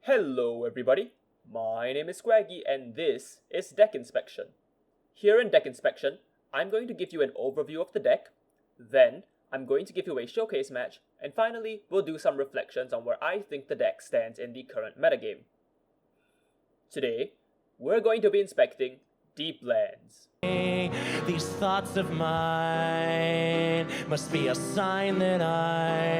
Hello everybody, my name is Squaggy and this is Deck Inspection. Here in Deck Inspection, I'm going to give you an overview of the deck, then I'm going to give you a showcase match, and finally we'll do some reflections on where I think the deck stands in the current metagame. Today, we're going to be inspecting Deeplands. These thoughts of mine must be a sign that I...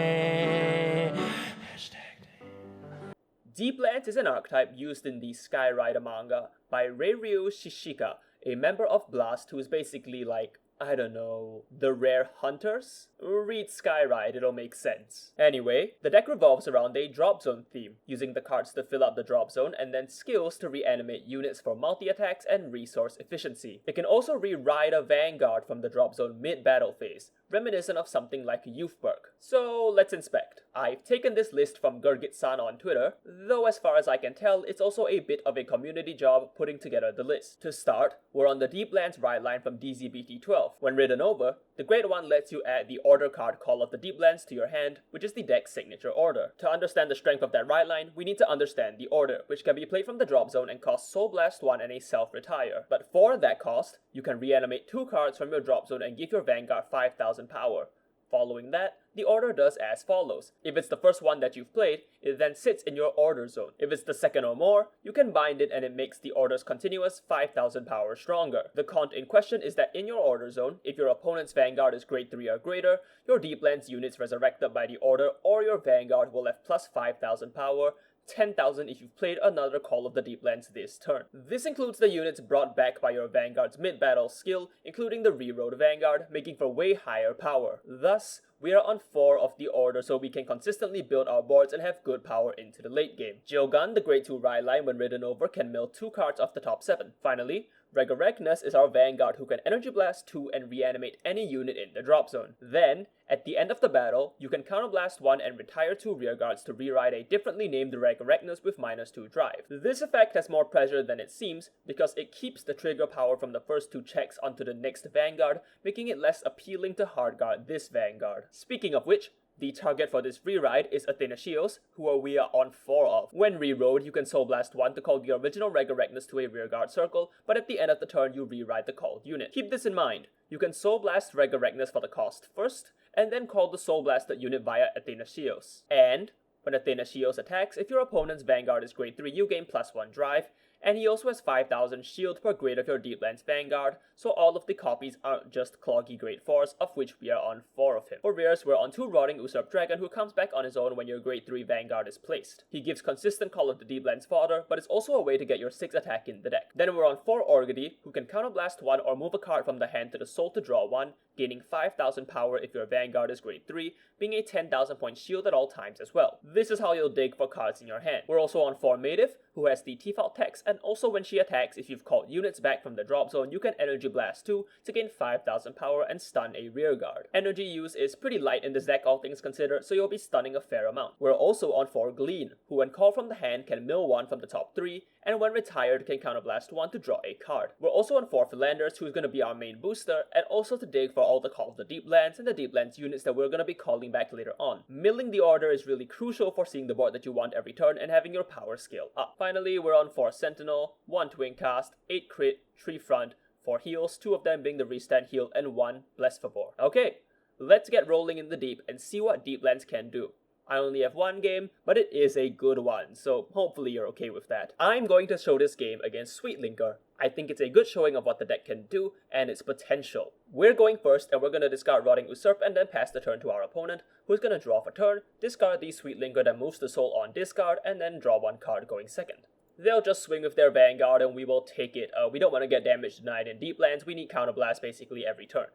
Deeplands is an archetype used in the Skyride manga by Reiryu Shishika, a member of Blast who is basically like, I don't know, the rare hunters? Read Skyride, it'll make sense. Anyway, the deck revolves around a drop zone theme, using the cards to fill up the drop zone and then skills to reanimate units for multi-attacks and resource efficiency. It can also re-ride a Vanguard from the drop zone mid-battle phase, reminiscent of something like Youth Perk. So let's inspect. I've taken this list from Gurgit-san on Twitter, though as far as I can tell, it's also a bit of a community job putting together the list. To start, we're on the Deeplands ride line from DZBT12. When ridden over, the Great One lets you add the order card Call of the Deeplands to your hand, which is the deck's signature order. To understand the strength of that ride line, we need to understand the order, which can be played from the drop zone and costs Soul Blast 1 and a self-retire. But for that cost, you can reanimate 2 cards from your drop zone and give your Vanguard 5,000 power. Following that, the order does as follows. If it's the first one that you've played, it then sits in your order zone. If it's the second or more, you can bind it and it makes the order's continuous 5,000 power stronger. The con in question is that in your order zone, if your opponent's Vanguard is grade 3 or greater, your Deeplands units resurrected by the order or your Vanguard will have plus 5,000 power, 10,000 if you've played another Call of the Deeplands this turn. This includes the units brought back by your Vanguard's mid-battle skill, including the rerolled Vanguard, making for way higher power. Thus, we are on 4 of the order so we can consistently build our boards and have good power into the late game. Jilgun, the grade 2 ride line when ridden over, can mill 2 cards off the top 7. Finally, Regoregnus is our Vanguard who can Energy Blast 2 and reanimate any unit in the drop zone. Then, at the end of the battle, you can Counterblast 1 and retire 2 rearguards to reride a differently named Regoregnus with -2 drive. This effect has more pressure than it seems because it keeps the trigger power from the first 2 checks onto the next Vanguard, making it less appealing to hardguard this Vanguard. Speaking of which, the target for this reride is Athenashios, who we are on 4 of. When rerolled, you can Soul Blast 1 to call the original Regoregnus to a rearguard circle, but at the end of the turn you reride the called unit. Keep this in mind, you can Soul Blast Regoregnus for the cost first, and then call the Soul Blasted unit via Athenashios. And when Athenashios attacks, if your opponent's Vanguard is grade 3, you gain +1 drive, and he also has 5,000 shield per grade of your Deeplands Vanguard, so all of the copies aren't just cloggy grade 4s, of which we are on 4 of him. For rares, we're on 2 Rotting Usurp Dragon, who comes back on his own when your grade 3 Vanguard is placed. He gives consistent Call of the Deeplands fodder, but it's also a way to get your 6 attack in the deck. Then we're on 4 Orgody, who can Counterblast 1 or move a card from the hand to the soul to draw 1, gaining 5,000 power if your Vanguard is grade 3, being a 10,000 point shield at all times as well. This is how you'll dig for cards in your hand. We're also on 4 Mative, who has the default text, and also when she attacks, if you've called units back from the drop zone, you can Energy Blast 2 to gain 5,000 power and stun a rearguard. Energy use is pretty light in this deck all things considered, so you'll be stunning a fair amount. We're also on 4 Glean, who when called from the hand can mill 1 from the top 3, and when retired can Counterblast 1 to draw a card. We're also on 4 Philanders, who's going to be our main booster, and also to dig for all the Call of the Deeplands and the Deeplands units that we're going to be calling back later on. Milling the order is really crucial for seeing the board that you want every turn and having your power scale up. Finally, we're on 4 Sentinel, 1 Twin Cast, 8 Crit, 3 Front, 4 heals, 2 of them being the Restand heal, and 1 Bless Favor. Okay, let's get rolling in the deep and see what Deeplands can do. I only have 1 game, but it is a good one, so hopefully you're okay with that. I'm going to show this game against Sweetlinker. I think it's a good showing of what the deck can do and its potential. We're going first and we're going to discard Rotting Usurp and then pass the turn to our opponent, who's going to draw for turn, discard the Sweetlinker that moves the soul on discard, and then draw 1 card going second. They'll just swing with their Vanguard and we will take it. We don't want to get damage denied in Deeplands, we need Counterblast basically every turn.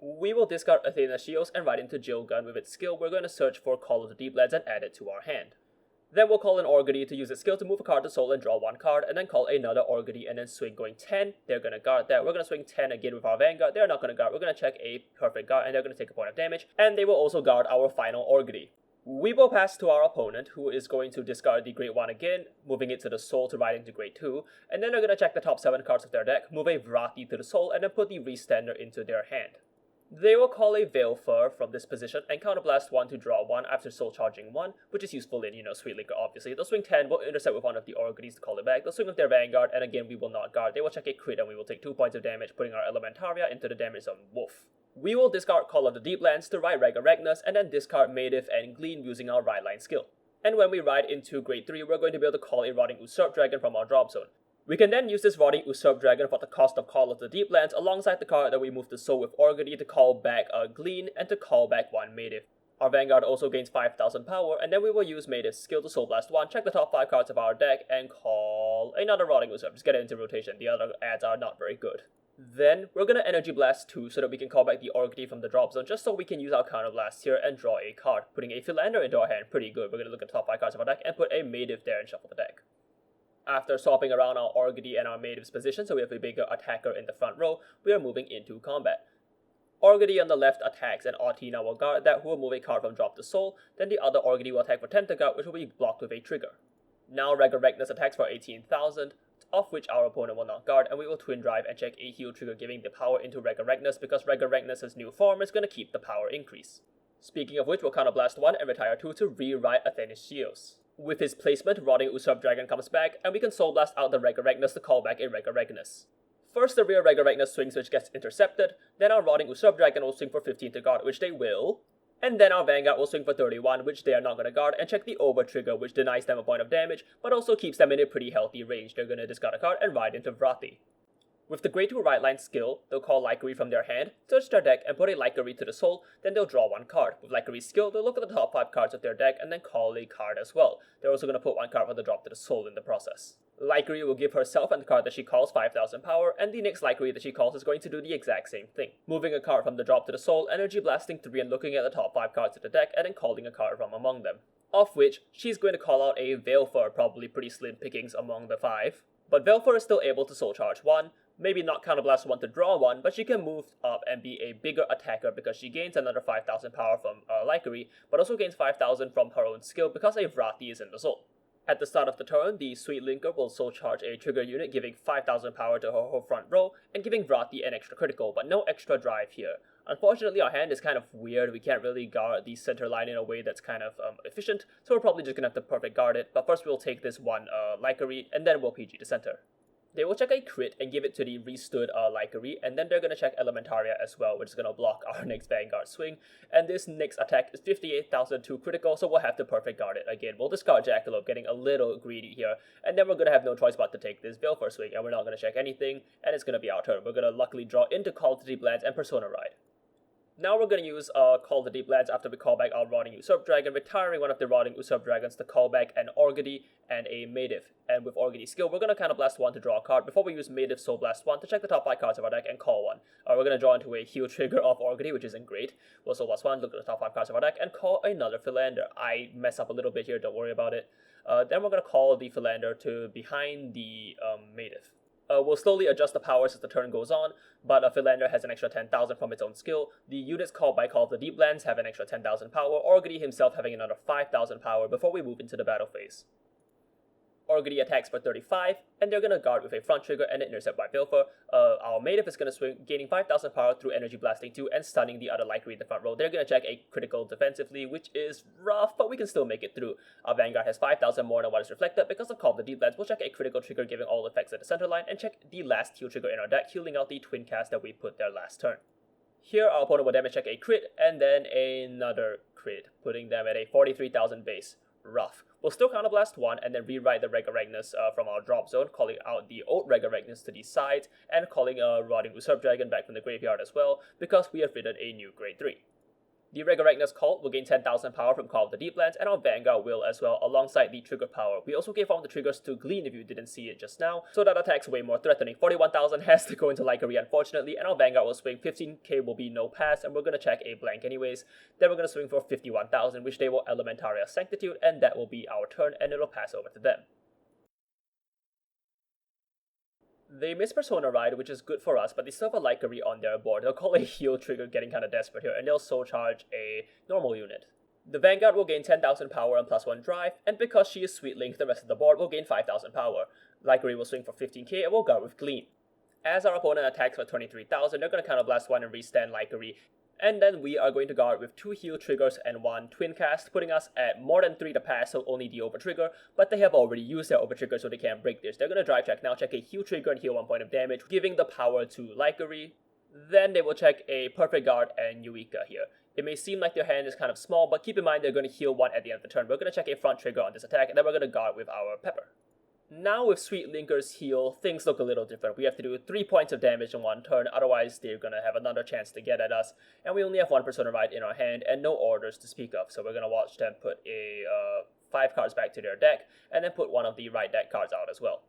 We will discard Athenashios and ride into Jilgun with its skill. We're going to search for Call of the Deeplands and add it to our hand. Then we'll call an Orgody to use its skill to move a card to soul and draw 1 card, and then call another Orgody and then swing going 10. They're going to guard that. We're going to swing 10 again with our Vanguard. They're not going to guard. We're going to check a perfect guard and they're going to take a point of damage, and they will also guard our final Orgody. We will pass to our opponent, who is going to discard the grade 1 again, moving it to the soul to ride into grade 2, and then they're going to check the top 7 cards of their deck, move a Vrati to the soul, and then put the Restander into their hand. They will call a Veilfur from this position and counterblast 1 to draw 1 after soul charging 1, which is useful in, Sweet Linker obviously. They'll swing 10, we'll intercept with one of the Orgadies to call it back. They'll swing with their Vanguard, and again we will not guard. They will check a crit and we will take 2 points of damage, putting our Elementaria into the damage zone Wolf. We will discard Call of the Deeplands to ride Regaregnas, and then discard Mative and Glean using our Ride Line skill. And when we ride into Grade 3, we're going to be able to call a Rotting Usurp Dragon from our drop zone. We can then use this Rotting Usurp Dragon for the cost of Call of the Deeplands alongside the card that we move to Soul with Orgady to call back a Glean and to call back one Mative. Our Vanguard also gains 5,000 power, and then we will use Mative's skill to Soul Blast 1, check the top 5 cards of our deck, and call another Rotting Usurp. Just get it into rotation, the other adds are not very good. Then, we're gonna Energy Blast 2 so that we can call back the Orgady from the drop zone, just so we can use our Counter Blast here and draw a card. Putting a Philander into our hand, pretty good. We're gonna look at the top 5 cards of our deck and put a Mative there and shuffle the deck. After swapping around our Orgady and our Mative's position so we have a bigger attacker in the front row, we are moving into combat. Orgady on the left attacks, and Autina will guard that, who will move a card from drop to soul. Then the other Orgady will attack for 10 to guard, which will be blocked with a trigger. Now Regaregnas attacks for 18,000, of which our opponent will not guard, and we will Twin Drive and check a heal trigger, giving the power into Regaregnas because Regaregnas' new form is going to keep the power increase. Speaking of which, we'll counterblast 1 and retire 2 to rewrite Athanasios. With his placement, Rotting Usurp Dragon comes back, and we can Soul Blast out the Regaregnas to call back a Regaregnas. First, the rear Regaregnas swings, which gets intercepted, then our Rotting Usurp Dragon will swing for 15 to guard, which they will, and then our Vanguard will swing for 31, which they are not going to guard, and check the over trigger, which denies them a point of damage, but also keeps them in a pretty healthy range. They're going to discard a card and ride into Vrathi. With the Grade 2 Ride Line skill, they'll call Lycory from their hand, search their deck, and put a Lycory to the soul, then they'll draw 1 card. With Lycory's skill, they'll look at the top 5 cards of their deck and then call a card as well. They're also going to put 1 card for the drop to the soul in the process. Lycory will give herself and the card that she calls 5,000 power, and the next Lycory that she calls is going to do the exact same thing. Moving a card from the drop to the soul, Energy Blasting 3 and looking at the top 5 cards of the deck, and then calling a card from among them. Of which, she's going to call out a Veilfur, probably pretty slim pickings among the 5. But Veilfur is still able to soul charge 1, maybe not counterblast 1 to draw 1, but she can move up and be a bigger attacker because she gains another 5,000 power from Lycory, but also gains 5,000 from her own skill because a Vrathi is in the zone. At the start of the turn, the Sweet Linker will soul charge a trigger unit, giving 5,000 power to her whole front row, and giving Vrathi an extra critical, but no extra drive here. Unfortunately, our hand is kind of weird. We can't really guard the center line in a way that's kind of efficient, so we're probably just gonna have to perfect guard it, but first we'll take this one Lycory, and then we'll PG the center. They will check a crit and give it to the restood Lycory, and then they're going to check Elementaria as well, which is going to block our next Vanguard swing. And this next attack is 58,002 critical, so we'll have to perfect guard it again. We'll discard Jackalope, getting a little greedy here, and then we're going to have no choice but to take this Veilfur swing, and we're not going to check anything, and it's going to be our turn. We're going to luckily draw into Call to Deeplands and Persona Ride. Now we're going to use Call the Deeplands after we call back our Rotting Usurp Dragon, retiring one of the Rotting Usurp Dragons to call back an Orgady and a Mative. And with Orgady's skill, we're going to Counterblast 1 to draw a card before we use Mative Soul Blast 1 to check the top 5 cards of our deck and call 1. We're going to draw into a heal trigger of Orgady, which isn't great. We'll Soul Blast 1, look at the top 5 cards of our deck, and call another Philander. I mess up a little bit here, don't worry about it. Then we're going to call the Philander to behind the Mative. We'll slowly adjust the powers as the turn goes on, but Philander has an extra 10,000 from its own skill. The units called by Call of the Deeplands have an extra 10,000 power, Orgady himself having another 5,000 power before we move into the battle phase. Orgady attacks for 35, and they're going to guard with a front trigger and an intercept by Veilfur. Our Mative is going to swing, gaining 5,000 power through Energy Blasting 2 and stunning the other Lycory in the front row. They're going to check a critical defensively, which is rough, but we can still make it through. Our Vanguard has 5,000 more than what is reflected. Because of Call of the Deeplands, we'll check a critical trigger giving all effects at the center line, and check the last heal trigger in our deck, healing out the twin cast that we put there last turn. Here, our opponent will damage check a crit, and then another crit, putting them at a 43,000 base. Rough. We'll still Counterblast 1 and then rewrite the Regaregnas from our drop zone, calling out the old Regaregnas to the sides and calling a Rotting Usurp Dragon back from the graveyard as well, because we have written a new Grade 3. The Regaregnas cult will gain 10,000 power from Call of the Deeplands, and our Vanguard will as well, alongside the trigger power. We also gave all the triggers to Glean if you didn't see it just now, so that attack's way more threatening. 41,000 has to go into Lycory unfortunately, and our Vanguard will swing. 15k will be no pass, and we're going to check a blank anyways. Then we're going to swing for 51,000, which they will Elementaria Sanctitude, and that will be our turn, and it'll pass over to them. They miss Persona Ride, which is good for us, but they still have a Lycory on their board. They'll call a heal trigger, getting kind of desperate here, and they'll soul charge a normal unit. The Vanguard will gain 10,000 power and +1 drive, and because she is Sweet Link, the rest of the board will gain 5,000 power. Lycory will swing for 15k and will guard with Glean. As our opponent attacks for 23,000, they're going to Counterblast 1 and restand Lycory. And then we are going to guard with 2 heal triggers and 1 twin cast, putting us at more than 3 to pass, so only the over trigger, but they have already used their over trigger, so they can't break this. They're going to drive check now, check a heal trigger and heal 1 point of damage, giving the power to Lycary. Then they will check a perfect guard and Eureka here. It may seem like their hand is kind of small, but keep in mind they're going to heal 1 at the end of the turn. We're going to check a front trigger on this attack, and then we're going to guard with our Pepper. Now with Sweet Linker's heal, things look a little different. We have to do 3 points of damage in 1 turn, otherwise they're going to have another chance to get at us. And we only have 1 Persona Ride in our hand and no orders to speak of, so we're going to watch them put 5 cards back to their deck, and then put one of the right deck cards out as well.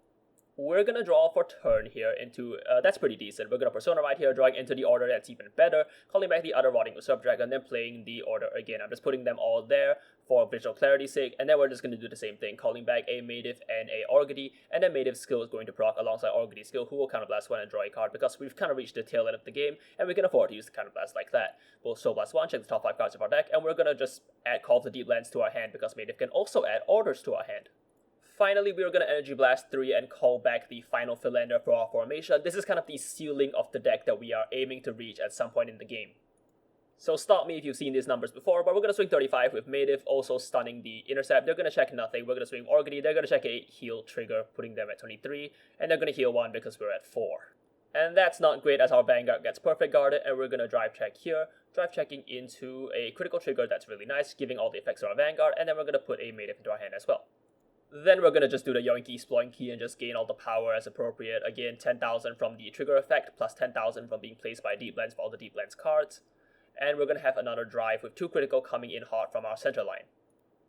We're going to draw for turn here into, that's pretty decent. We're going to Persona Ride here, drawing into the order that's even better, calling back the other Rotting Usurp Dragon, then playing the order again. I'm just putting them all there for visual clarity's sake, and then we're just going to do the same thing, calling back a Mative and a Orgody, and then Mative's skill is going to proc alongside Orgody's skill, who will Counterblast 1 and draw a card, because we've kind of reached the tail end of the game, and we can afford to use the Counterblast like that. We'll Soul Blast 1, check the top 5 cards of our deck, and we're going to just add Call of the Deeplands to our hand, because Mative can also add orders to our hand. Finally, we are going to Energy Blast 3 and call back the final Philander for our formation. This is kind of the ceiling of the deck that we are aiming to reach at some point in the game. So stop me if you've seen these numbers before, but we're going to swing 35 with Mative, also stunning the Intercept. They're going to check nothing. We're going to swing Orgody. They're going to check a heal trigger, putting them at 23. And they're going to heal 1 because we're at 4. And that's not great as our Vanguard gets perfect guarded, and we're going to drive check here. Drive checking into a critical trigger that's really nice, giving all the effects to our Vanguard, and then we're going to put a Mative into our hand as well. Then we're going to just do the Yoinky Sploinky and just gain all the power as appropriate. Again, 10,000 from the trigger effect, plus 10,000 from being placed by Deeplands for all the Deeplands cards. And we're going to have another drive with 2 critical coming in hard from our center line.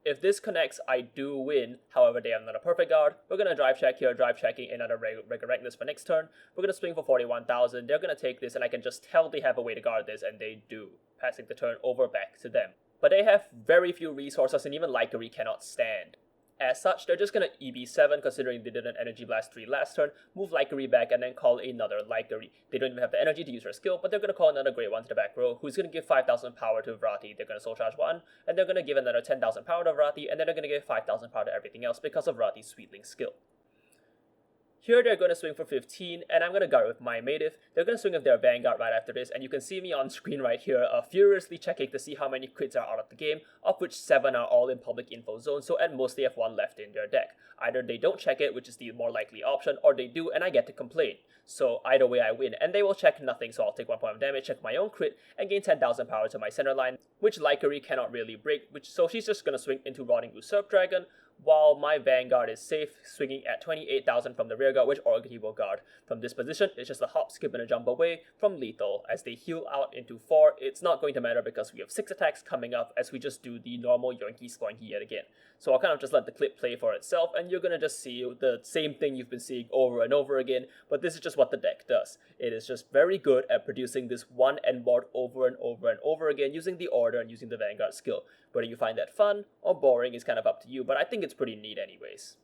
If this connects, I do win. However, they have another perfect guard. We're going to drive check here, drive checking another Resurrectness for next turn. We're going to swing for 41,000. They're going to take this, and I can just tell they have a way to guard this, and they do, passing the turn over back to them. But they have very few resources, and even Lycary cannot stand. As such, they're just going to EB7, considering they did an Energy Blast 3 last turn, move Lycary back, and then call another Lycary. They don't even have the energy to use her skill, but they're going to call another Great One to the back row, who's going to give 5,000 power to Vrati. They're going to Soul Charge 1, and they're going to give another 10,000 power to Vrati, and then they're going to give 5,000 power to everything else because of Vrati's Sweetling skill. Here they're going to swing for 15, and I'm going to guard with my Mative. They're going to swing with their Vanguard right after this, and you can see me on screen right here furiously checking to see how many crits are out of the game, of which 7 are all in public info zone, so at most they have 1 left in their deck. Either they don't check it, which is the more likely option, or they do, and I get to complain. So either way I win, and they will check nothing, so I'll take 1 point of damage, check my own crit, and gain 10,000 power to my center line, which Lycary cannot really break, so she's just going to swing into Rotting Usurp Dragon, while my Vanguard is safe, swinging at 28,000 from the rear guard, which Orgody will guard. From this position, it's just a hop, skip, and a jump away from lethal. As they heal out into 4, it's not going to matter because we have 6 attacks coming up as we just do the normal Yoinky Sploinky yet again. So I'll kind of just let the clip play for itself, and you're going to just see the same thing you've been seeing over and over again, but this is just what the deck does. It is just very good at producing this one end board over and over and over again, using the order and using the Vanguard skill. Whether you find that fun or boring is kind of up to you, but I think it's pretty neat anyways.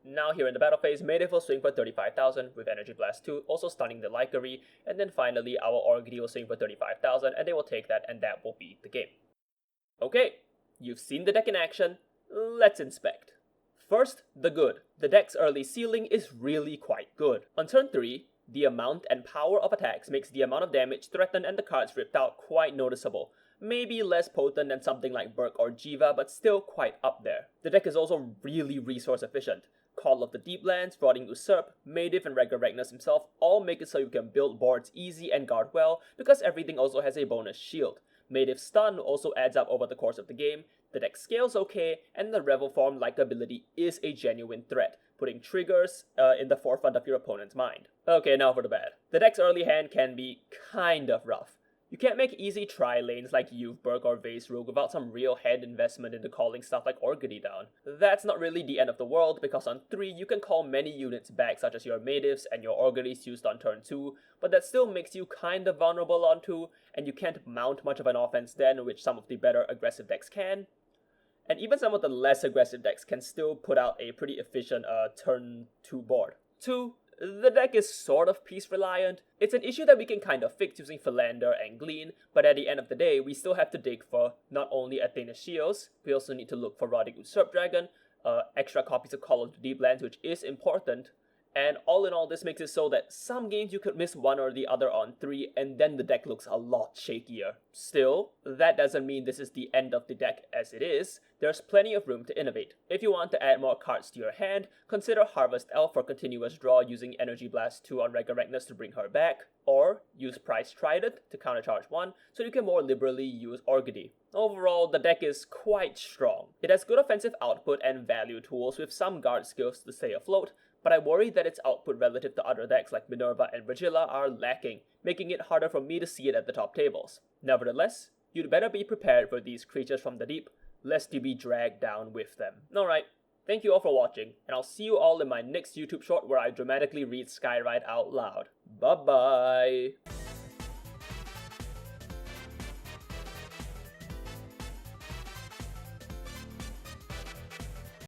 Now here in the battle phase, Mative will swing for 35,000 with Energy Blast 2, also stunning the Lycary, and then finally our Orgody will swing for 35,000 and they will take that, and that will be the game. Okay, you've seen the deck in action, let's inspect. First, the good. The deck's early ceiling is really quite good. On turn 3, the amount and power of attacks makes the amount of damage threatened and the cards ripped out quite noticeable. Maybe less potent than something like Burke or Jiva, but still quite up there. The deck is also really resource efficient. Call of the Deeplands, Rotting Usurp, Mative, and Resurrectness himself all make it so you can build boards easy and guard well, because everything also has a bonus shield. Mative's stun also adds up over the course of the game, the deck scales okay, and the Revel Form-like ability is a genuine threat, putting triggers in the forefront of your opponent's mind. Okay, now for the bad. The deck's early hand can be kind of rough. You can't make easy tri-lanes like You've, Burke, or Vase Rogue without some real head investment into calling stuff like Orgody down. That's not really the end of the world, because on 3 you can call many units back, such as your Matives and your Orgodys used on turn 2, but that still makes you kinda vulnerable on 2, and you can't mount much of an offense then, which some of the better aggressive decks can. And even some of the less aggressive decks can still put out a pretty efficient turn 2 board. 2, The deck is sort of piece reliant. It's an issue that we can kind of fix using Philander and Glean, but at the end of the day, we still have to dig for not only Athena Shields, we also need to look for Rodic Usurp Dragon, extra copies of Call of the Deeplands, which is important, and all in all, this makes it so that some games you could miss one or the other on 3, and then the deck looks a lot shakier. Still, that doesn't mean this is the end of the deck as it is. There's plenty of room to innovate. If you want to add more cards to your hand, consider Harvest Elf for continuous draw using Energy Blast 2 on Rega Magnus to bring her back, or use Price Trident to countercharge 1 so you can more liberally use Orgiddy. Overall, the deck is quite strong. It has good offensive output and value tools with some guard skills to stay afloat, but I worry that its output relative to other decks like Minerva and Regilla are lacking, making it harder for me to see it at the top tables. Nevertheless, you'd better be prepared for these creatures from the deep, lest you be dragged down with them. Alright, thank you all for watching, and I'll see you all in my next YouTube short where I dramatically read Skyride out loud. Bye bye!